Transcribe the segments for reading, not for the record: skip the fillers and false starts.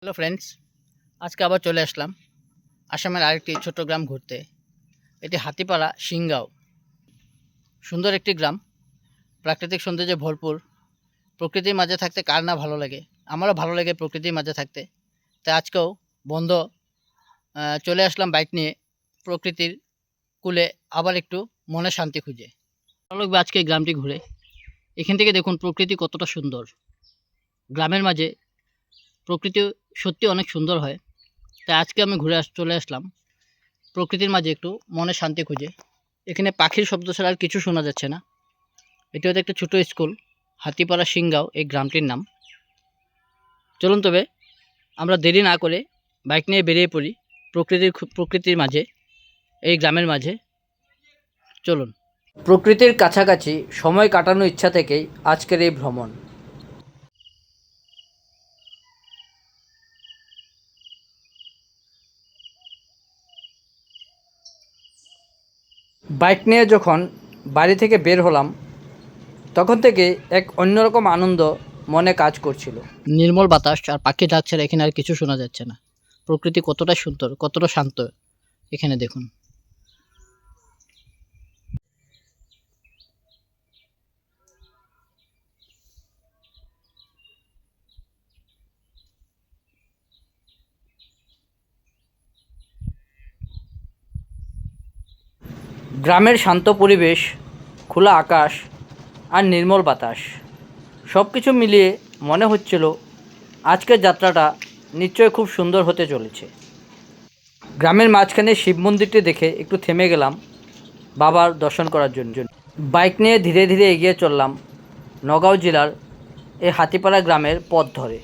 Hello friends, আজকে আবার চলে আসলাম আসামের আরেকটি ছোট্ট গ্রাম ঘুরতে। এটি হাতিপাড়া সিংগাঁও। সুন্দর একটি গ্রাম, প্রাকৃতিক সৌন্দর্যে ভরপুর। প্রকৃতির মাঝে থাকতে কার না ভালো লাগে, আমারও ভালো লাগে প্রকৃতির মাঝে থাকতে। তাই আজকেও বন্ধ চলে আসলাম বাইক নিয়ে প্রকৃতির কূলে, আবার একটু মনে শান্তি খুঁজে। ভালো লাগবে আজকে এই গ্রামটি ঘুরে। এখান থেকে দেখুন প্রকৃতি কতটা সুন্দর। গ্রামের মাঝে প্রকৃতি সত্যি অনেক সুন্দর হয়। তাই আজকে আমি চলে আসলাম প্রকৃতির মাঝে একটু মনে শান্তি খুঁজে। এখানে পাখির শব্দ ছাড়া আর কিছু শোনা যাচ্ছে না। এটি হয়তো একটা ছোটো স্কুল, হাতিপাড়া সিংগাঁও এই গ্রামটির নাম। চলুন তবে আমরা দেরি না করে বাইক নিয়ে বেরিয়ে পড়ি প্রকৃতির মাঝে, এই গ্রামের মাঝে। চলুন। প্রকৃতির কাছাকাছি সময় কাটানোর ইচ্ছা থেকেই আজকের এই ভ্রমণ। বাইক নিয়ে যখন বাড়ি থেকে বের হলাম, তখন থেকে এক অন্যরকম আনন্দ মনে কাজ করছিল। নির্মল বাতাস আর পাখি ডাক ছাড়া এখানে আর কিছু শোনা যাচ্ছে না। প্রকৃতি কতটা সুন্দর, কতটা শান্ত এখানে দেখুন। গ্রামের শান্ত পরিবেশ, খোলা আকাশ আর নির্মল বাতাস, সব কিছু মিলিয়ে মনে হচ্ছিল আজকের যাত্রাটা নিশ্চয়ই খুব সুন্দর হতে চলেছে। গ্রামের মাঝখানে শিব মন্দিরটি দেখে একটু থেমে গেলাম বাবার দর্শন করার জন্য। বাইক নিয়ে ধীরে ধীরে এগিয়ে চললাম নগাঁও জেলার এই হাতিপাড়া গ্রামের পথ ধরে।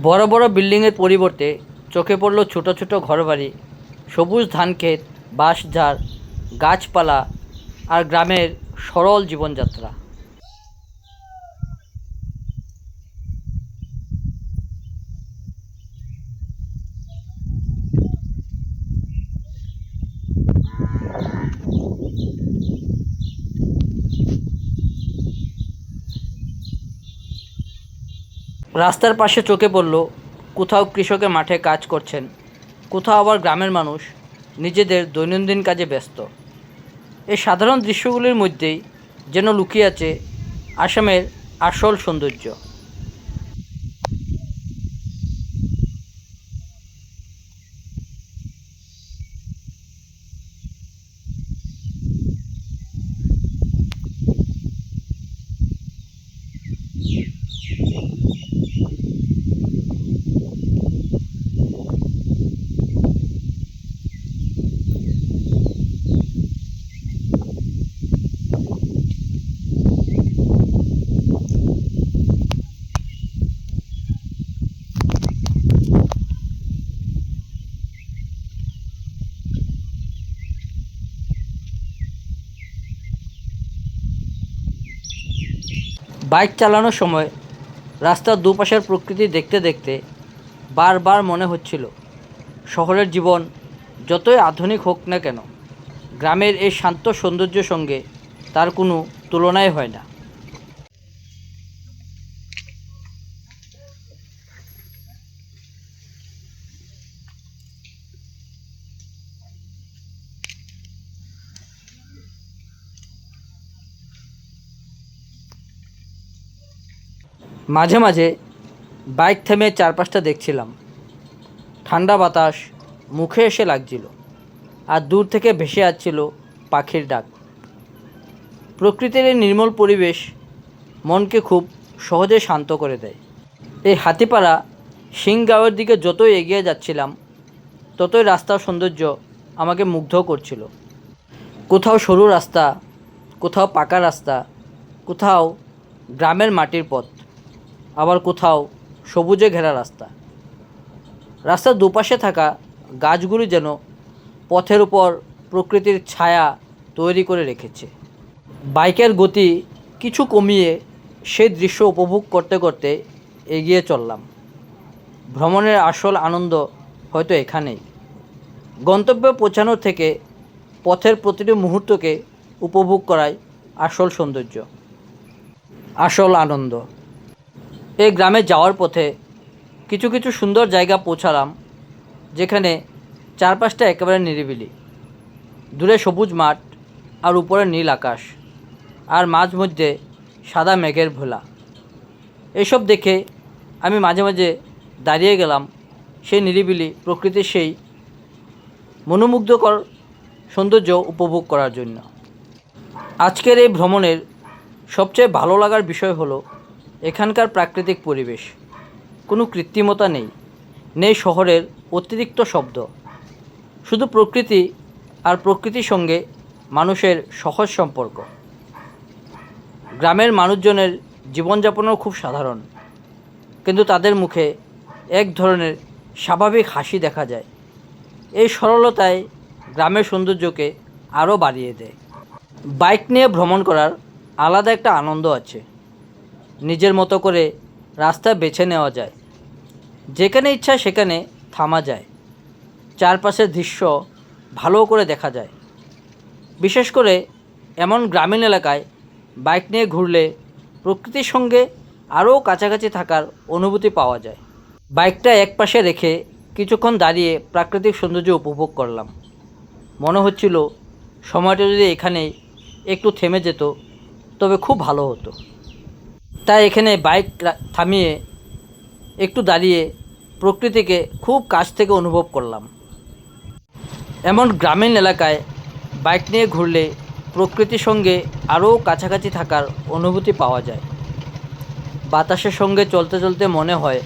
বড় বড় বিল্ডিংয়ের পরিবর্তে চোখে পড়ল ছোট ছোট ঘরবাড়ি, সবুজ ধানক্ষেত, বাঁশঝাড়, গাছপালা আর গ্রামের সরল জীবনযাত্রা। রাস্তার পাশে চোখে পড়ল কোথাও কৃষকের মাঠে কাজ করছেন, কোথাও আবার গ্রামের মানুষ নিজেদের দৈনন্দিন কাজে ব্যস্ত। এই সাধারণ দৃশ্যগুলির মধ্যেই যেন লুকিয়ে আছে আসামের আসল সৌন্দর্য। বাইক চালানোর সময় রাস্তার দুপাশের প্রকৃতি দেখতে দেখতে বারবার মনে হচ্ছিল শহরের জীবন যতই আধুনিক হোক না কেন, গ্রামের এই শান্ত সৌন্দর্যের সঙ্গে তার কোনো তুলনাই হয় না। মাঝে মাঝে বাইক থেমে চারপাশটা দেখছিলাম। ঠান্ডা বাতাস মুখে এসে লাগছিল, আর দূর থেকে ভেসে আসছিল পাখির ডাক। প্রকৃতির এই নির্মল পরিবেশ মনকে খুব সহজে শান্ত করে দেয়। এই হাতিপাড়া সিংগাঁওয়ের দিকে যতই এগিয়ে যাচ্ছিলাম, ততই রাস্তার সৌন্দর্য আমাকে মুগ্ধ করছিল। কোথাও সরু রাস্তা, কোথাও পাকা রাস্তা, কোথাও গ্রামের মাটির পথ, আবার কোথাও সবুজে ঘেরা রাস্তা। রাস্তার দুপাশে থাকা গাছগুলি যেন পথের উপর প্রকৃতির ছায়া তৈরি করে রেখেছে। বাইকের গতি কিছু কমিয়ে সেই দৃশ্য উপভোগ করতে করতে এগিয়ে চললাম। ভ্রমণের আসল আনন্দ হয়তো এখানেই। গন্তব্যে পৌঁছানোর থেকে পথের প্রতিটি মুহূর্তকে উপভোগ করাই আসল সৌন্দর্য, আসল আনন্দ। এই গ্রামে যাওয়ার পথে কিছু কিছু সুন্দর জায়গা পৌঁছালাম, যেখানে চারপাশটা একেবারে নিরিবিলি। দূরে সবুজ মাঠ আর উপরে নীল আকাশ, আর মাঝ মধ্যে সাদা মেঘের ভোলা। এসব দেখে আমি মাঝে মাঝে দাঁড়িয়ে গেলাম সেই নিরিবিলি প্রকৃতির সেই মনোমুগ্ধকর সৌন্দর্য উপভোগ করার জন্য। আজকের এই ভ্রমণের সবচেয়ে ভালো লাগার বিষয় হলো এখানকার প্রাকৃতিক পরিবেশ। কোনো কৃত্রিমতা নেই, নেই শহরের অতিরিক্ত শব্দ, শুধু প্রকৃতি আর প্রকৃতির সঙ্গে মানুষের সহজ সম্পর্ক। গ্রামের মানুষজনের জীবনযাপনও খুব সাধারণ, কিন্তু তাদের মুখে এক ধরনের স্বাভাবিক হাসি দেখা যায়। এই সরলতায় গ্রামের সৌন্দর্যকে আরও বাড়িয়ে দেয়। বাইক নিয়ে ভ্রমণ করার আলাদা একটা আনন্দ আছে। নিজের মতো করে রাস্তা বেছে নেওয়া যায়, যেখানে ইচ্ছা সেখানে থামা যায়, চারপাশের দৃশ্য ভালো করে দেখা যায়। বিশেষ করে এমন গ্রামীণ এলাকায় বাইক নিয়ে ঘুরলে প্রকৃতির সঙ্গে আরও কাছাকাছি থাকার অনুভূতি পাওয়া যায়। বাইকটা একপাশে রেখে কিছুক্ষণ দাঁড়িয়ে প্রাকৃতিক সৌন্দর্য উপভোগ করলাম। মনে হচ্ছিল সময়টা যদি এখানে একটু থেমে যেত তবে খুব ভালো হতো। তাই এখানে বাইক থামিয়ে একটু দাঁড়িয়ে প্রকৃতিকে খুব কাছ থেকে অনুভব করলাম। এমন গ্রামীণ এলাকায় বাইক নিয়ে ঘুরলে প্রকৃতির সঙ্গে আরও কাছাকাছি থাকার অনুভূতি পাওয়া যায়। বাতাসের সঙ্গে চলতে চলতে মনে হয়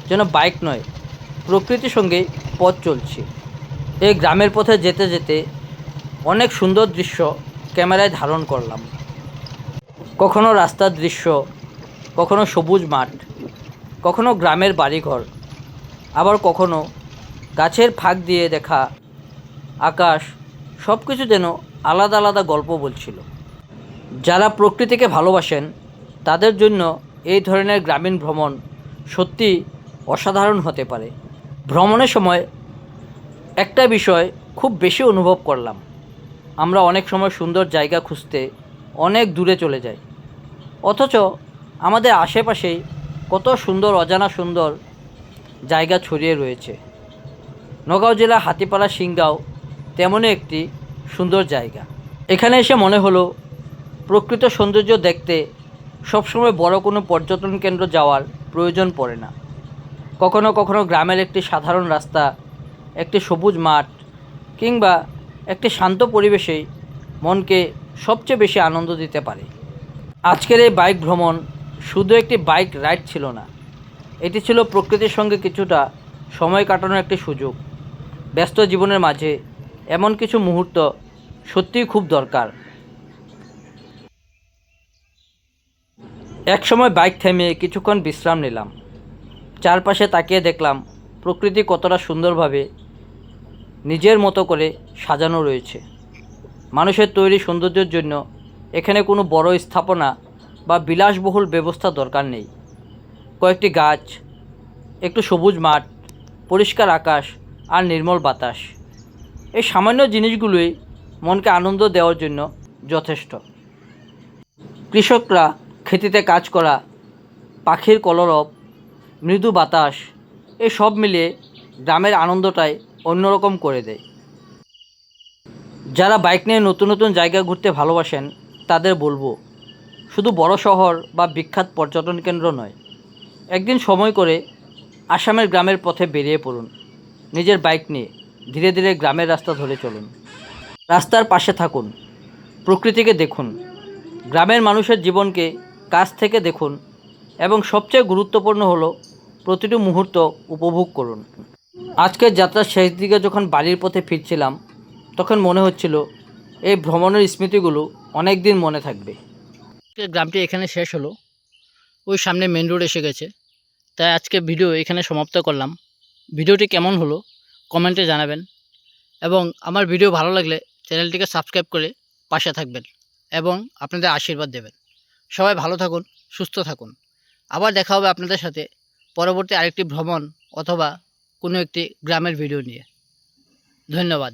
যেন বাইক নয়, প্রকৃতির সঙ্গে পথ চলছি। এই গ্রামের পথে যেতে যেতে অনেক সুন্দর দৃশ্য ক্যামেরায় ধারণ করলাম। কখনো রাস্তার দৃশ্য, কখনো সবুজ মাঠ, কখনো গ্রামের বাড়িঘর, আবার কখনো গাছের ফাঁক দিয়ে দেখা আকাশ। সব কিছু যেন আলাদা আলাদা গল্প বলছিল। যারা প্রকৃতিকে ভালোবাসেন তাদের জন্য এই ধরনের গ্রামীণ ভ্রমণ সত্যি অসাধারণ হতে পারে। ভ্রমণের সময় একটা বিষয় খুব বেশি অনুভব করলাম, আমরা অনেক সময় সুন্দর জায়গা খুঁজতে অনেক দূরে চলে যাই, অথচ আমাদের আশেপাশেই কত সুন্দর অজানা সুন্দর জায়গা ছড়িয়ে রয়েছে। নগাঁও জেলা হাতিপাড়া সিংগাঁও তেমনই একটি সুন্দর জায়গা। এখানে এসে মনে হলো প্রকৃত সৌন্দর্য দেখতে সবসময় বড় কোনো পর্যটন কেন্দ্র যাওয়ার প্রয়োজন পড়ে না। কখনো কখনো গ্রামের একটি সাধারণ রাস্তা, একটি সবুজ মাঠ কিংবা একটি শান্ত পরিবেশেই মনকে সবচেয়ে বেশি আনন্দ দিতে পারে। আজকের এই বাইক ভ্রমণ শুধু একটি বাইক রাইড ছিল না, এটি ছিল প্রকৃতির সঙ্গে কিছুটা সময় কাটানোর একটি সুযোগ। ব্যস্ত জীবনের মাঝে এমন কিছু মুহূর্ত সত্যিই খুব দরকার। একসময় বাইক থেমে কিছুক্ষণ বিশ্রাম নিলাম। চারপাশে তাকিয়ে দেখলাম প্রকৃতি কতটা সুন্দরভাবে নিজের মতো করে সাজানো রয়েছে। মানুষের তৈরি সৌন্দর্যের জন্য এখানে কোনো বড় স্থাপনা বা বিলাসবহুল ব্যবস্থা দরকার নেই। কয়েকটি গাছ, একটু সবুজ মাঠ, পরিষ্কার আকাশ আর নির্মল বাতাস, এই সামান্য জিনিসগুলোই মনকে আনন্দ দেওয়ার জন্য যথেষ্ট। কৃষকরা খেতিতে কাজ করা, পাখির কলরব, মৃদু বাতাস, এই সব মিলিয়ে গ্রামের আনন্দটাই অন্যরকম করে দেয়। যারা বাইক নিয়ে নতুন নতুন জায়গা ঘুরতে ভালোবাসেন তাদের বলবো, শুধু বড় শহর বা বিখ্যাত পর্যটন কেন্দ্র নয়, একদিন সময় করে আসামের গ্রামের পথে বেরিয়ে পড়ুন। নিজের বাইক নিয়ে ধীরে ধীরে গ্রামের রাস্তা ধরে চলুন, রাস্তার পাশে থাকুন, প্রকৃতিকে দেখুন, গ্রামের মানুষের জীবনকে কাছ থেকে দেখুন এবং সবচেয়ে গুরুত্বপূর্ণ হলো প্রতিটি মুহূর্ত উপভোগ করুন। আজকের যাত্রার শেষ দিকে যখন বাড়ির পথে ফিরছিলাম তখন মনে হচ্ছিল এই ভ্রমণের স্মৃতিগুলো অনেক দিন মনে থাকবে। গ্রামটি এখানে শেষ হলো, ওই সামনে মেন রোড এসে গেছে। তাই আজকে ভিডিও এখানে সমাপ্ত করলাম। ভিডিওটি কেমন হলো কমেন্টে জানাবেন এবং আমার ভিডিও ভালো লাগলে চ্যানেলটিকে সাবস্ক্রাইব করে পাশে থাকবেন এবং আপনাদের আশীর্বাদ দেবেন। সবাই ভালো থাকুন, সুস্থ থাকুন। আবার দেখা হবে আপনাদের সাথে পরবর্তী আরেকটি ভ্রমণ অথবা কোনো একটি গ্রামের ভিডিও নিয়ে। ধন্যবাদ।